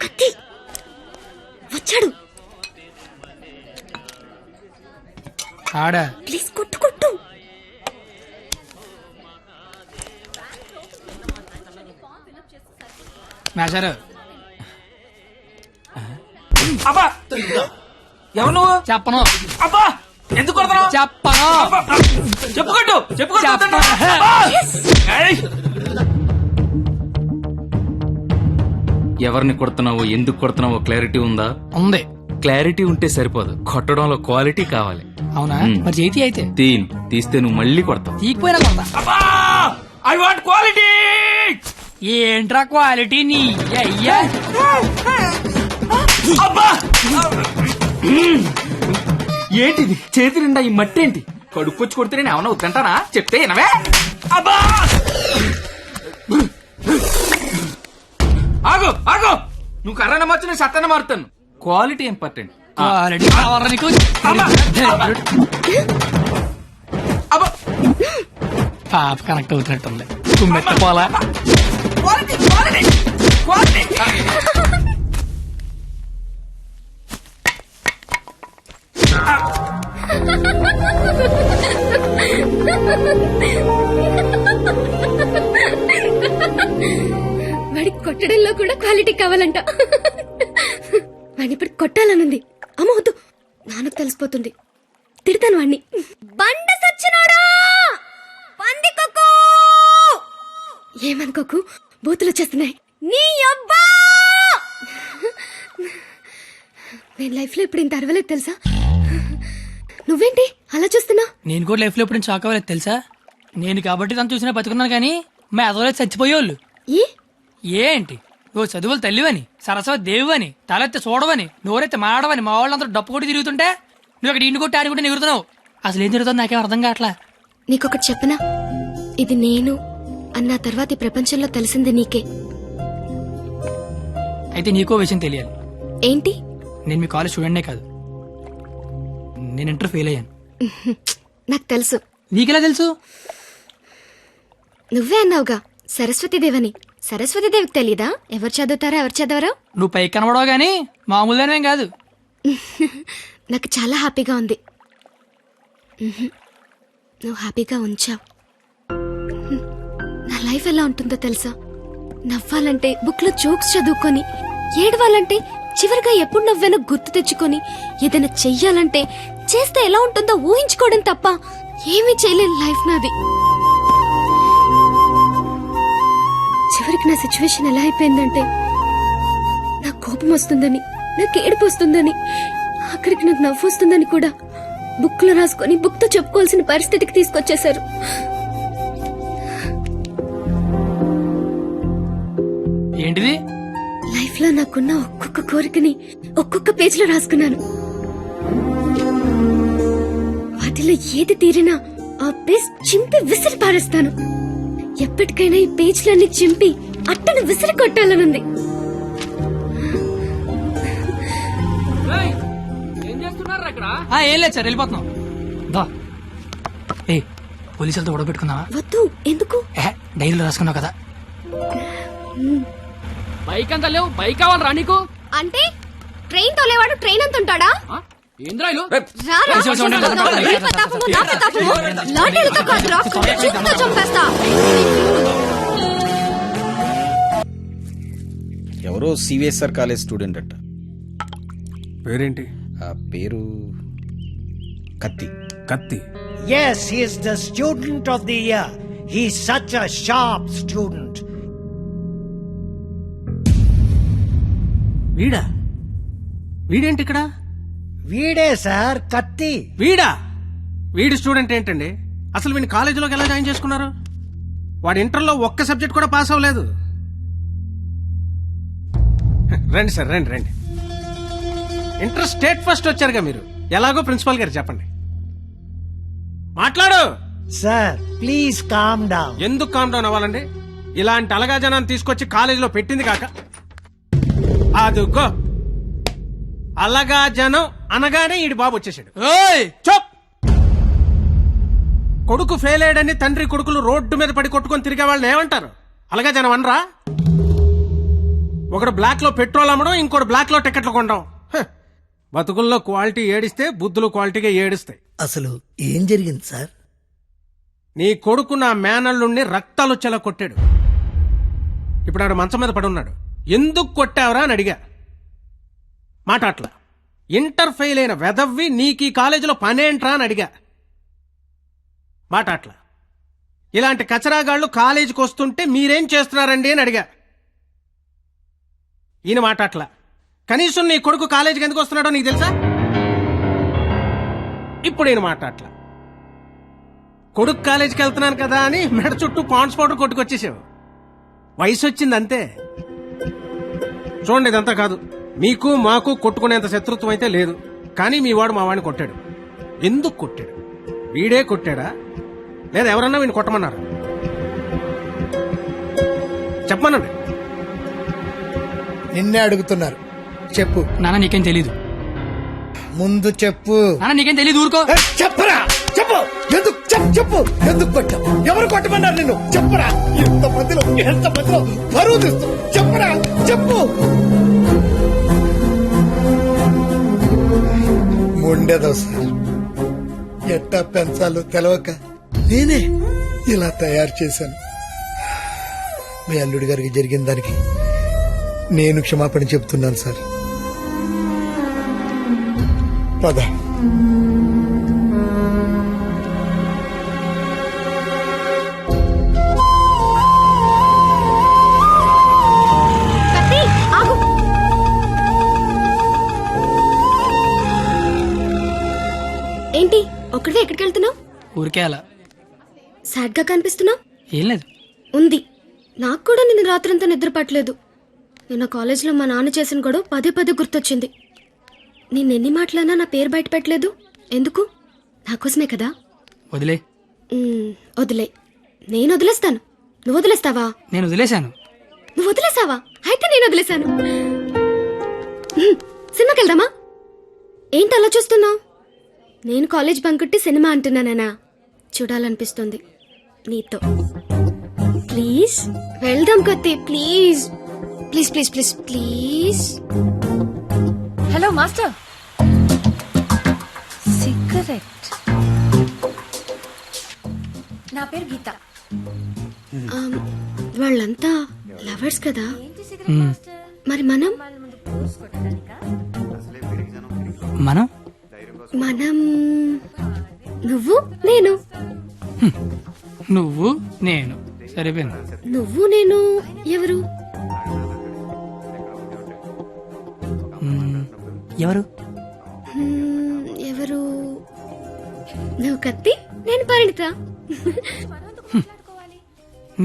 అది వచ్చాడు. ఆడా ప్లీజ్ కొట్టు కొట్టు. మేషారు అబ్బా ఎవరు నువ్వు? చెప్పను అబ్బా ఎందుకు కొడతావు? చెప్పను చెప్పుకోట్టు చెప్పను. ఎవరిని కొడుతున్నావో ఎందుకు కొడుతున్నావో క్లారిటీ ఉందా? ఉంది. క్లారిటీ ఉంటే సరిపోదు, కొట్టడంలో క్వాలిటీ కావాలి. అవునా మరి చేతి అయితే తీస్తే నువ్వు మళ్ళీ కొడతావు. తీకపోయినా కొడతా. I want quality. ఏంట్రా క్వాలిటీ నీ అయ్యా? అబ్బా ఏంటిది చేతి నిండా ఈ మట్టి ఏంటి? కడుక్కొచ్చి కొడితే నేను ఏమన్నా వద్దంటానా? చెప్తే వినవే. అబ్బా ఆగు ఆగు, నువ్వు కర్రన మార్చు, నేను సత్తన మారుతాను. Quality important. క్వాలిటీ కావాలా నీకు? అబ్బా పాప కనెక్ట్ అవుతున్నట్టుంది. కుమ్మెత్తపోలా క్వాలిటీ క్వాలిటీ క్వాలిటీ. వాడికి కొట్టడంలో కూడా క్వాలిటీ కావాలంట. వాడిని ఇప్పుడు కొట్టాలనుంది. అమ్మ వద్దు, నాన్నకు తెలిసిపోతుంది. తిడతాను వాడిని. బండ సచ్చినోడా, పందికొక్కు. ఏమనుకోకు, బూతులు వచ్చేస్తున్నాయి. నీ అబ్బా, నేను లైఫ్ లో ఇప్పుడు ఇంత అరవలేదు తెలుసా? నువ్వేంటి అలా చూస్తున్నా? నేను కూడా లైఫ్ లో ఎప్పుడు షాక్ అవ్వలేదు తెలుసా? నేను కాబట్టి తను చూసినా బతుకున్నాను కానీ మా ఎదవలేదు చచ్చిపోయేవాళ్ళు. ఏంటి ఓ చదువులు తల్లివని, సరస్వతి దేవివని, తలెత్తి చూడవని, నోరెత్తి మాడవని మా వాళ్ళందరూ డప్పు కొట్టి తిరుగుతుంటే నువ్వు అక్కడ ఇంటి కొట్టి ఆడి కొట్టి ఎగురుతున్నావు. అసలు ఏం జరుగుతుంది నాకేం అర్థం కావట్లా. నీకొకటి చెప్పనా? ఇది నేను అన్న తర్వాత ఈ ప్రపంచంలో తెలిసింది నీకే. అయితే నీకో విషయం తెలియాలి. ఏంటి? నేను మీ కాలేజ్ స్టూడెంట్నే కాదు, నేను ఇంటర్ ఫెయిల్ అయ్యాను. నాకు తెలుసు. నీకెలా తెలుసు? నువ్వే అన్నావుగా సరస్వతీదేవని. సరస్వతీదేవికి తెలీదా ఎవరు చదువుతారా ఎవరు చదవరా? నువ్వు పైకి కనబడవు గానీ మామూలుగానేం కాదు. నాకు చాలా హ్యాపీగా ఉంది. నువ్వు హ్యాపీగా ఉంచావు. నా లైఫ్ ఎలా ఉంటుందో తెలుసా? నవ్వాలంటే బుక్ లో జోక్స్ చదువుకొని, ఏడవాలంటే చివరిగా ఎప్పుడు నవ్వానో గుర్తు తెచ్చుకొని, ఏదైనా చెయ్యాలంటే చేస్తే ఎలా ఉంటుందో ఊహించుకోవడం తప్ప ఏమీ చేయలేని లైఫ్ నాది. చివరికి నా సిచ్యువేషన్ ఎలా అయిపోయిందంటే, నాకు కోపం వస్తుందని, నాకు ఏడుపు వస్తుందని, ఆఖరికి నాకు నవ్వు వస్తుందని కూడా బుక్ లో రాసుకొని బుక్ తో చెప్పుకోవాల్సిన పరిస్థితికి తీసుకొచ్చేశారు. ఏంటిది? లైఫ్ లో నాకున్న ఒక్కొక్క కోరికని ఒక్కొక్క పేజ్ లో రాసుకున్నాను. వాటిలో ఏది తీరినా ఆ పేజ్ చింపి విసిరి పారేస్తాను. ఎప్పటికైనా ఈ పేజ్లన్నీ చింపి అట్టను విసిరి కొట్టాలనుంది. ఏం లేదు సార్, వెళ్ళిపోతున్నాం. ఏ పోలీసులతో గొడవ పెట్టుకున్నావా? వద్దు. ఎందుకు? డైరీలో రాసుకున్నావు కదా. బైక్ అంతా లేవు, బైక్ కావాలరా నీకు? అంటే ట్రైన్ తోలేవాడు ట్రైన్ అంత ఉంటాడా? ఏంద్రాయిలు ఎవరో సివిఎస్ఆర్ కాలేజ్ స్టూడెంట్ అట్ట. పేరేంటి? ఆ పేరు కత్తి. కత్తి. Yes, he is the student of the year. He is such a sharp student. వీడా? వీడేంటి ఇక్కడ? వీడే సార్ కత్తి. వీడా? వీడి స్టూడెంట్ ఏంటండి? అసలు వీడిని కాలేజీలోకి ఎలా జాయిన్ చేసుకున్నారు? వాడు ఇంటర్లో ఒక్క సబ్జెక్ట్ కూడా పాస్ అవ్వలేదు. రండి సార్, రండి రండి. ఇంటర్ స్టేట్ ఫస్ట్ వచ్చారుగా మీరు. ఎలాగో ప్రిన్సిపాల్ గారు చెప్పండి. మాట్లాడు సార్ ప్లీజ్ కామ్ డౌన్. ఎందుకు కామ్ డౌన్ అవ్వాలండి? ఇలాంటి అలగా జనాన్ని తీసుకొచ్చి కాలేజీలో పెట్టింది కాక అదుగో అలగా జనం అనగానే ఈడి బాబు వచ్చేసాడు. చప్! కొడుకు ఫెయిల్ అయ్యాడని తండ్రి కొడుకులు రోడ్డు మీద పడి కొట్టుకొని తిరిగే వాళ్ళని ఏమంటారు? అలగా జనం అనరా? ఒకడు బ్లాక్ లో పెట్రోల్ అమ్మడం, ఇంకోటి బ్లాక్ లో టికెట్లు కొనడం. హ, బతుకుల్లో క్వాలిటీ ఏడిస్తే బుద్ధులు క్వాలిటీగా ఏడుస్తాయి. అసలు ఏం జరిగింది సార్? నీ కొడుకు నా మేనల్లుణ్ణి రక్తాలు వచ్చేలా కొట్టాడు. ఇప్పుడు ఆడు మంచం మీద పడి ఉన్నాడు. ఎందుకు కొట్టావురా అని అడిగా. మాట అట్లా. ఇంటర్ ఫెయిల్ అయిన వెదవ్వి నీకు ఈ కాలేజీలో పనేంట్రా అని అడిగా. మాట అట్లా. ఇలాంటి కచరాగాళ్ళు కాలేజీకి వస్తుంటే మీరేం చేస్తున్నారండి అని అడిగా. ఈయన మాట అట్లా. కనీసం నీ కొడుకు కాలేజీకి ఎందుకు వస్తున్నాడో నీకు తెలుసా? ఇప్పుడు ఈయన మాట అట్లా. కొడుకు కాలేజీకి వెళ్తున్నాను కదా అని మెడ చుట్టూ పాండ్స్ పౌడర్ కొట్టుకొచ్చేసావు. వయసు వచ్చింది అంతే. చూడండి, ఇదంతా కాదు. మీకు మాకు కొట్టుకునేంత శత్రుత్వం అయితే లేదు. కానీ మీ వాడు మా వాడిని కొట్టాడు. ఎందుకు కొట్టాడు? వీడే కొట్టాడా లేదా ఎవరన్నా వీడిని కొట్టమన్నారు? చెప్పమనండి. నిన్నే అడుగుతున్నారు, చెప్పు. నాన్న నీకేం తెలీదు. ముందు చెప్పు. నాన్న నీకేం తెలీదు, ఊరుకో. చెప్పరా, చెప్పు. ఎందుకు చెప్పు. ఎందుకు కొట్టావు? ఎవరు కొట్టమన్నారు నిన్ను? చెప్పరా. ఎంత మధ్యలో బరువు తీస్తూ చెప్పరా, చెప్పు. మొండేదో సార్, ఎట్టా పెంచాలో తెలవక నేనే ఇలా తయారు చేశాను. మీ అల్లుడి గారికి జరిగిన దానికి నేను క్షమాపణ చెప్తున్నాను సార్. పద. కత్తి, ఆగు. ఏంటి ఒక్కడే ఎక్కడికి వెళ్తున్నావు? ఊరికే అలా. సాడ్ గా కనిపిస్తున్నావు. ఏం లేదు. ఉంది. నాకు కూడా నిన్న రాత్రంతా నిద్ర పట్టలేదు. నిన్న కాలేజీలో మా నాన్న చేసిన గొడవ పదే పదే గుర్తొచ్చింది. నిన్నెన్ని మాటలన్నా నా పేరు బయట పెట్టలేదు. ఎందుకు? నాకోసమే కదా. వదిలే. వదిలే. నేను వదిలేస్తాను. నువ్వు వదిలేస్తావా? నేను వదిలేశాను. నువ్వు వదిలేసావా? అయితే నేను వదిలేశాను. సినిమాకి వెళ్దామా? ఏంటి అలా చూస్తున్నావు? నేను కాలేజ్ బంకొట్టి సినిమా అంటున్నానా? చూడాలనిపిస్తుంది నీతో. ప్లీజ్ వెళ్దాం కత్తి, please please please please please. Hello master. Cigarette. నా పేరు గీత. వాళ్ళంతా లవర్స్ కదా, మరి మనం మనం నువ్వు నేను. నువ్వు నేను సరిపోయింది. నువ్వు నేను ఎవరు? ఎవరు? ఎవరు? నువ్వు కత్తి, నేను పరిణిత.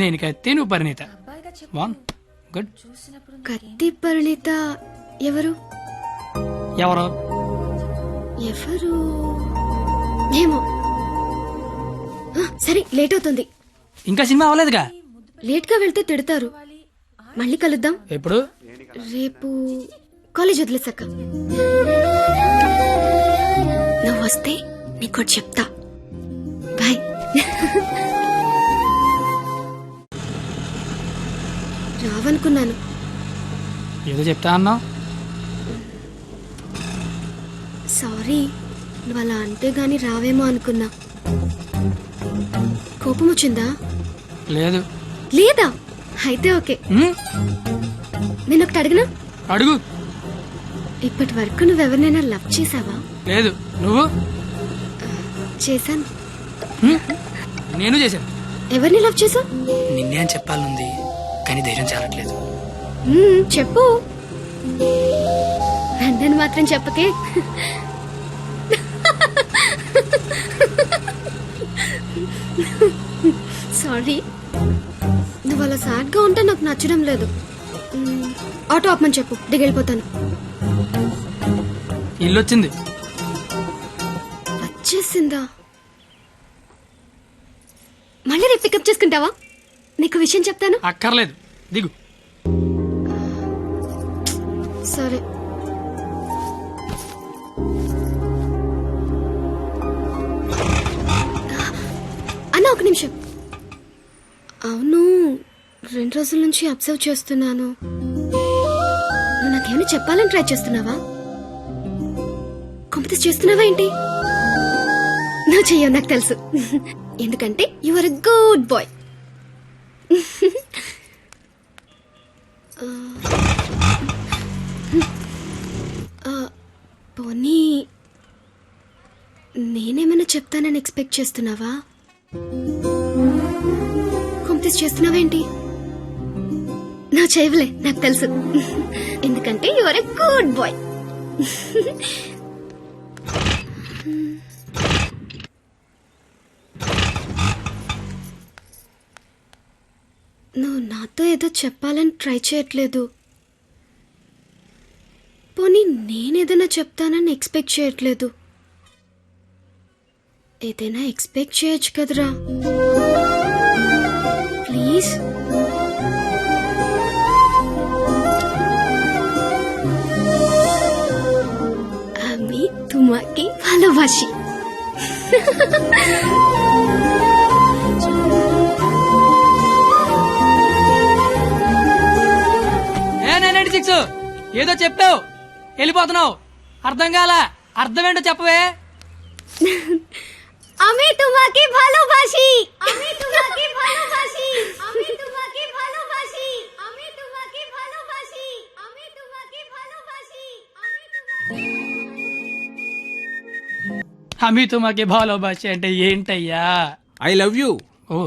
నేను కత్తి, నువ్వు పరిణీత. One good. కత్తి పరిణిత ఎవరు? ఎవరు? ఎవరు ఏమో. సరే, లేట్ అవుతుంది. ఇంకా సినిమా అవ్వలేదుగా. లేట్ గా వెళ్తే తిడతారు. మళ్ళీ కలుద్దాం. ఎప్పుడు? రేపు కాలేజ్ వదిలేసాక. నువ్వు వస్తే నీకు చెప్తా. బాయ్. రావనుకున్నాను. ఏదో చెప్తా అన్నావు. సారీ, నువ్వు అలా అంటే గాని రావేమో అనుకున్నా. కోపం వచ్చిందా? లేదు. లేదా? అయితే ఓకే. నేను ఒకటి అడిగినా? అడుగు. ఇప్పటి వరకు నువ్వెవరినైనా లవ్ చేసావా? లేదు. నువ్వు? చేశాను. నేను చేశాను. ఎవరిని లవ్ చేసావు? నిన్నే అని చెప్పాలనుంది, కానీ ధైర్యం చాలట్లేదు. చెప్పు. నన్ను మాత్రం చెప్పకే. సారీ, నువ్వు అలా సాడ్ గా ఉంటే నాకు నచ్చడం లేదు. ఆటో ఆపమని చెప్పు, దిగెళ్ళిపోతాను. ఇల్లు వచ్చింది. వచ్చేసిందా? మళ్ళీ రేపు పికప్ చేసుకుంటావా? నీకు విషయం చెప్తాను. అక్కర్లేదు, దిగు. సరే. అన్న, ఒక నిమిషం. అవును, 2 రోజుల నుంచి అబ్జర్వ్ చేస్తున్నాను. నాకేమైనా చెప్పాలని ట్రై చేస్తున్నావా? కాంపిటీస్ చేస్తున్నావా ఏంటి? నువ్వు చెయ్యవు నాకు తెలుసు. ఎందుకంటే you are a good boy. పోనీ నేనేమైనా చెప్తానని ఎక్స్పెక్ట్ చేస్తున్నావా? కాంపిటీస్ చేస్తున్నావేంటి? నువ్వు చేయవులే నాకు తెలుసు. ఎందుకంటే you are a good boy. నువ్వు నాతో ఏదో చెప్పాలని ట్రై చేయట్లేదు. పోనీ నేనేదైనా చెప్తానని ఎక్స్పెక్ట్ చేయట్లేదు. ఏదైనా ఎక్స్పెక్ట్ చేయొచ్చు కదరా ప్లీజ్. আমি তোমাকে ভালোবাসি. ఏ 996 ఏదో చెప్పావు వెళ్ళిపోతున్నావు. అర్థం కాల. అర్థం ఏంటో చెప్పవే. আমি তোমাকে ভালোবাসি. আমি তোমাকে ভালোবাসি. আমি তোমাকে ভালোবাসি. আমি তোমাকে ভালোবাসি. আমি তোমাকে ভালোবাসি. హమీ తుమాకి భాలోబాషి అంటే ఏంటయ్యా? I love you. ఓ